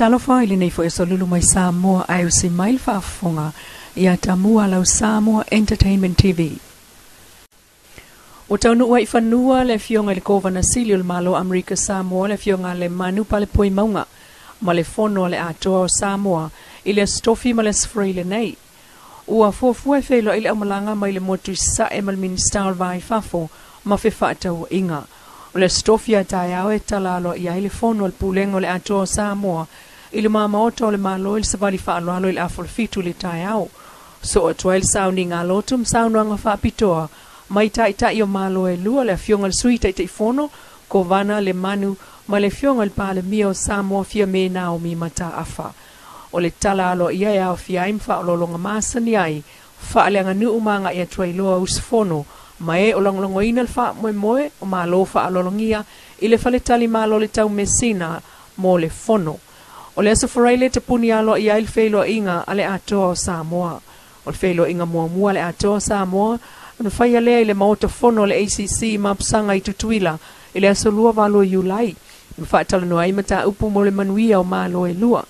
talofa ili nei fo eso lulu mai Samoa ai usi mail whaafonga ia tamua lau Samoa Entertainment TV. O taunu ua i whanua le fionga le kovana sili o le malo Amerika Samoa le fionga le manu pale poi maunga ma le fono le atoa o Samoa i le stofi ma le sfrei le nei. Ua fuafua e whelo i le amalanga mai le motu sa e mal minister vai fafo ma fe whaatau inga. O le stofia tai au e talalo i aile fono al pulengo le atoa Samoa i le mamaota o le malo il savali whaaloalo il afol fitu le tai au. So o tuail sauni ngā lotum saunuanga whaapitoa mai tai o malo e lua le fionga le suita i te fono ko vana le manu ma le fionga le pale mio Samoa fia me nao mi mata afa. O le talalo i ai au fia im whaalolonga masani ai whaaleanga nu umanga i atua i loa usfono ma e o longlongo ina le wha moe o malo whaalolongia i le whaletali malo le tau mesina mo le fono. O le asaforaile te puni alo i ai le whelo inga ale atoa o Samoa. O le whelo inga mua le atoa o Samoa na whaia lea i le maota fono le ACC mapsanga i tutuila i le asolua valo i ulai. Na whaatala no ai mata upu mo le manuia o malo e lua.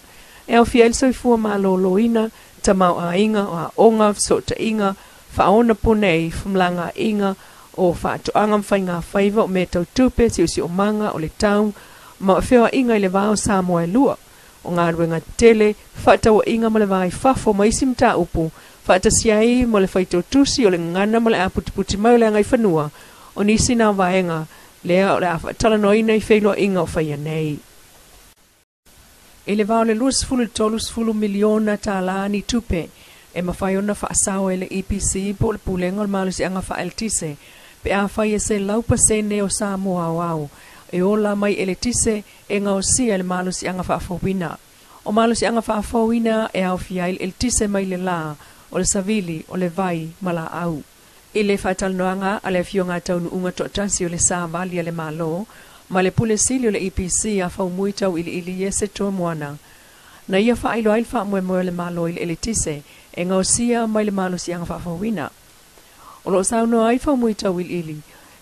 E au fia ilso i fua malo loina ta mau a inga o a onga so ta inga whaona ponei fumlanga inga o whaatoanga mwhainga whaiva o me tau tupe si usi o manga o le tau ma o whiwa inga i le vao Samoa e lua. O ngā ruenga tele whaatau inga ma le vai fafo ma isi mta upu whaatasiai mo le whaito tusi o le ngana ma le aputiputi mai le ngai whanua o nisi nā vaenga lea o le awhatala noina i whailo inga o whaia nei. I le vao le $2.3 miliona tālani tupe e mawhaiona whaasao e le EPC po le pulengo le malusi anga whaeltise pe a whaia se laupa sene o Samoa wau e ola mai ele tise e ngausia le malusi anga whaafawina. O malusi anga whaafawina e au fiail el tise mai le la o le savili o le vai mala au. I le whatalnoanga a le fionga taunu unga totasi o le savali a le malo ma le pule sili o le EPC a whaumuitau ili yese toa moana. Na ia whailo ail wha le malo ili elitise e ngausia mai le malusi anga whaafawina. O lo sauno ai whaumuitau ili.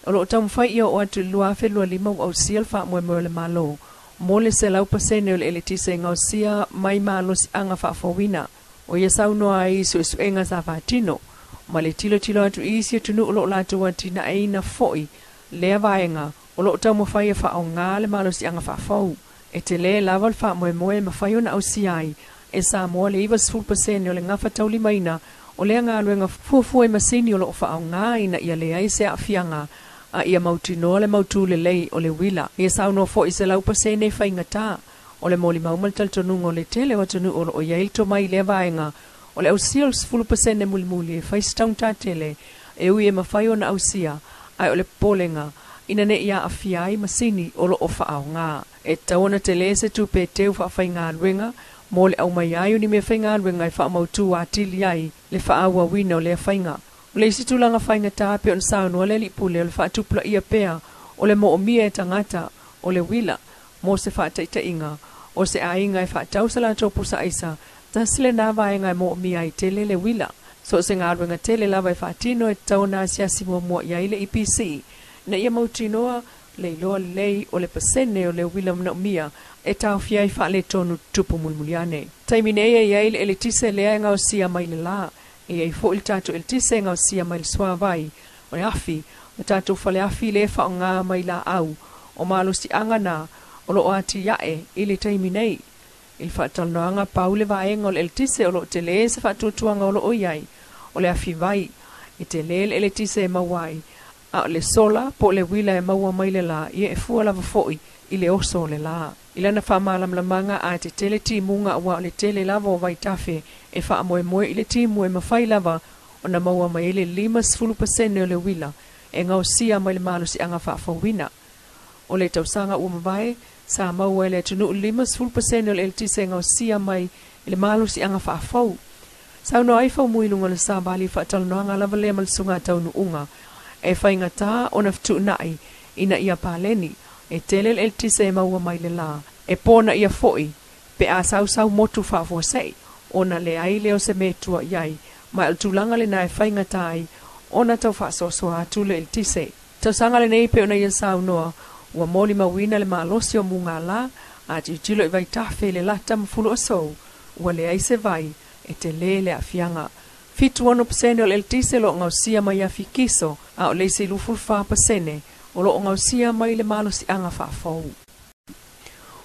O lo tamu whai ia o atu lua whelua lima au sial wha le malo. Mo le se lau pasene o le elitise ngausia mai malusi anga whaafawina. O ia sauno ai suenga sa whaatino. Ma le tilo atu isi atunu o lo lato watina eina foi. Lea vaenga. O lo tau mawhai e whao ngā le malusi anga whaafau. E te le lawa le wha moe mawhaiona au siai. E Samoa le iwa 10% o le ngafa tau limaina. O lea ngā luenga fuafua e masini o lo whao ngā ina ia lea i se a fianga. A ia mautinoa le mautu le lei o le wila. Ia sauno fo i se lau pasene whainga tā. O le moli maumal taltonunga o le tele o tonu o iail to mai le vaenga. O le au sia o 10% muli e whaistaung tā tele. E ui e mawhaiona au sia. Ai o le polenga. Ina ne ia a fiai masini o lo o whaau ngā. E taona te le se tupe teu whaafai ngā ruenga, mo le au mai ai ni me whai ngā ruenga i wha mautu a tili ai le whaau a wina o le whainga. O le isi tūlanga whainga tā pe on saunua le lipule o le whaatupula ia pea, o le mo o mia e tangata, o le wila, mo se whaataita inga, o se a inga e whaatausala topusa aisa, ta sile nā vaenga e mo o mia i tele le wila. So se ngā ruenga tele lava e whaatino e taona siasi mua ia i le EPC, na ia mautinoa Leilua lei o le pasene o le wila mna umia e tau fiai whaale tonu tupu mulmuliane. Taiminea ia le tise lea ngau sia mai le la, e i fo il tatu il tise ngau sia mai le swa vai, o le afi, o tatu whale afi le whao ngā mai la au, o malusi angana, o lo ati iae, i le taiminei. Il whaatalnoanga pau le vaenga o le tise o lo te le se whaatutuanga o lo oiai, o le afi vai, i te le tise e mawai, a le sola po le wila e maua mai le la ia e fua lava foi i le oso le la. I lana whaamalamlamanga a te tele timunga ua le tele lava o vaitafe e wha moe i le timu e mawhai lava o na maua mai le 5% o le wila e ngau sia mai le malusi anga whaafawina. O le tausanga ua mawai sa maua e le tunu 5% o le tise ngau sia mai le malusi anga whaafau. Sauno ai whau muilunga le sa bali whaatalanoanga lava le malsunga taunu unga e whainga tā o na fitu nai ina ia pāleni e tele el tise e maua mai le la e pōna ia foi pe a sau motu whaafua sei o na le ai leo se metua iai ma el tūlanga le na e whainga tai o na tau whaasosoa tūle el tise. Tau sanga le nei pe o na ia sau noa ua moli mawina le maalosi o munga la a tilo i vai tafe le lata mfulu aso, ua le aise vai e te le afianga. Fitu 1% o le tise lo ngausia mai afikiso, a o le se luful pasene, o lo ngausia mai le malo si anga whaafou.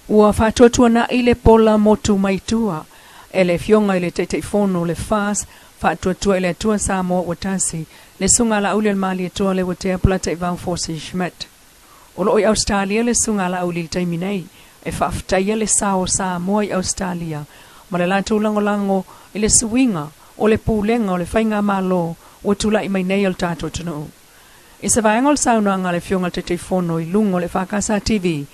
Ua whaatotua na i le pola motu maitua, e le fionga i le teitei fono le fas, whaatotua i le atua Samoa watasi, le sunga la uli al mali atua le watea plata i vang force Schmidt. O lo i Australia le sunga la uli taiminei, e Faafetai le sao Samoa i Australia, ma le lato lango i le suinga, o le pulenga o le whainga malo, o tula i mai nei al tato tunu. I sa vaengol saunanga le fionga teitei fono i lungo le whakasa TV,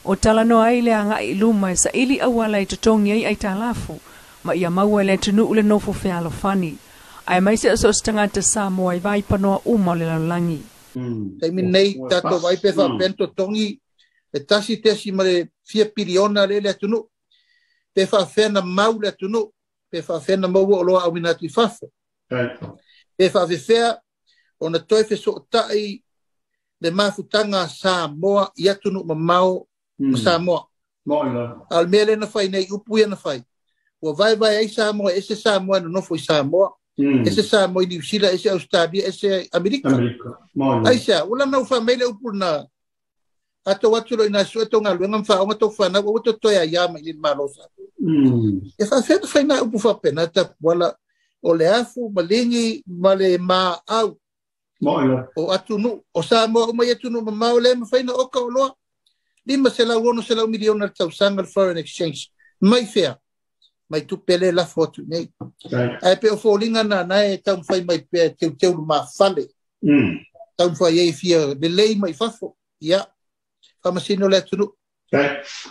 o tala no ai le anga i luma e sa ili awala i tutongi ai talafu, ma ia maua le tunu ule nofo fealo fani. Ai mai se aso stangata Samoa i vai panoa uma le lalangi. Taimi nei tato vai pe fa bento tongi e tasi tesi ma le fia piriona le tunu. Pe fa fena mau le tunu, pe fa fena mau o loa au minatu i fafa. Pe fa fea o na toi fe so tai le mafutanga Samoa i atunu ma mau Samoa. Al mele na fai nei upu ia na fai. Ua vai ai Samoa, ese Samoa no nofo i Samoa. Ese Samoa i New Zealand, ese Australia, ese Amerika. Aisa, ula na ufa mele upu na ato watulo ina sueto ngā luenga mwhaonga tau whana, ua wato toi a yama i malosa. E wha whena whaina upu whapena, ta wala o le afu, malingi, ma le maa au. O atunu, o Samoa, o mai atunu ma mau le ma whaina oka o loa. Lima se lau ono se lau miliona tau sanga foreign exchange. Mai fea. Mai tu pele la fotu nei. Ai pe o fōlinga na nae tau mwhai mai pe teu ma fale. Tau mwhai ei fia le lei mai fafo. Ia. Whamasino le atunu.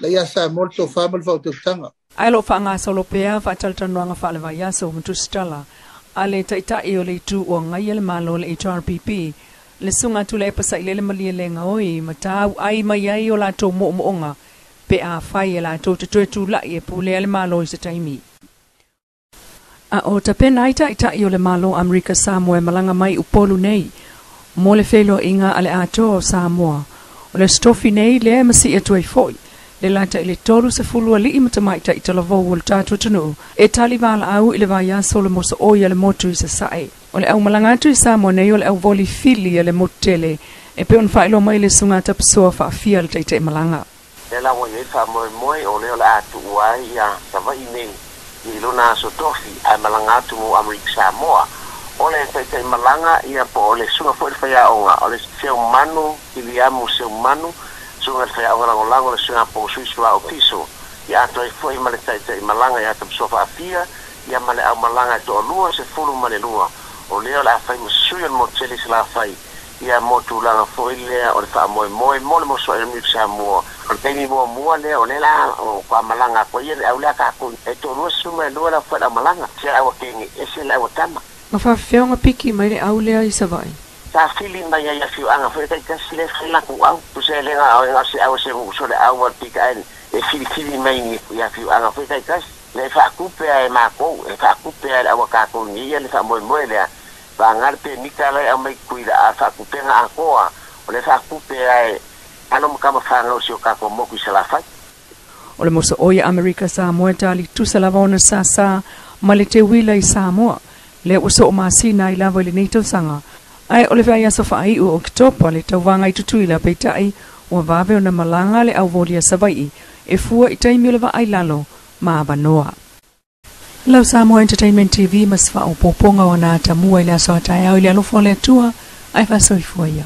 La ia sa molto whamal whau teu tanga. Ai lo whaanga solo pea whataltanuanga whaale vai aso mtu stala. Ale taitai o le tu o ngai le malo le HRPP. Le sunga tu le pasa ile le malia le ngoi matau ai mai ai o la to moonga pe a fai la to tu la e pule le malo se taimi a o ta pena ita i o le malo Amerika Samoa malanga mai upolu nei mo le felo inga ale ato Samoa o le stofi nei le masi e tu ai foi le lata ile toru se fulu ali imata mai ta itala vo wol tatu tunu e talivala au ile va ya solo mo so o ya le motu se sai o le au malanga tu Samoa nei o le au voli fili le motele e pe on failo mai le sunga tap so fa fial te malanga e la wo ye fa moi o le atu wai ya tava i nei i lona so tofi ai malanga tu mo Amerika Samoa o le te malanga ia po le sunga fo fa ya onga o le se manu i liamu se manu sunga fa ya ora lango le sunga po suisu au piso ya to foi male te malanga ya tap so fa fia ya male au malanga to lua se fulu male lua o le la fa msuyo mo tele se la fa ia motu langa foi le o le fa moi le mo so Amerika Samoa o teni mo le o le la o kwa malanga ko ia au la ka ko e to lua suma lua la fa malanga se au kengi ese la o tama ma fa feonga piki mai le au le i savai ta fili mai ia fiu anga foi ta sile fila ku au tu se le nga au se so le au pika e fili mai ni ia fiu anga foi ta le fa kupe ai ma ko e fa kupe ai au ka ko ni ia le fa mo le ba ngar pe ni ka le mai kuida a fa kupe nga akoa o le fa kupe ai ano mo fa nga o ka ko mo ku se la fa o le moso oia Amerika Samoa tali tu se lavona sa male te wila i Samoa le uso o masina i lava le neito sanga ai o le vai aso fai u oktopa le tauwanga i tutuila peitai o vave o na malanga le au volia savai e fua i taimi le va ai lalo ma banoa. Lau Samoa Entertainment TV mas fa o poponga o na tamua i le aso atai au i le alofo le atua ai fa soi fuaia.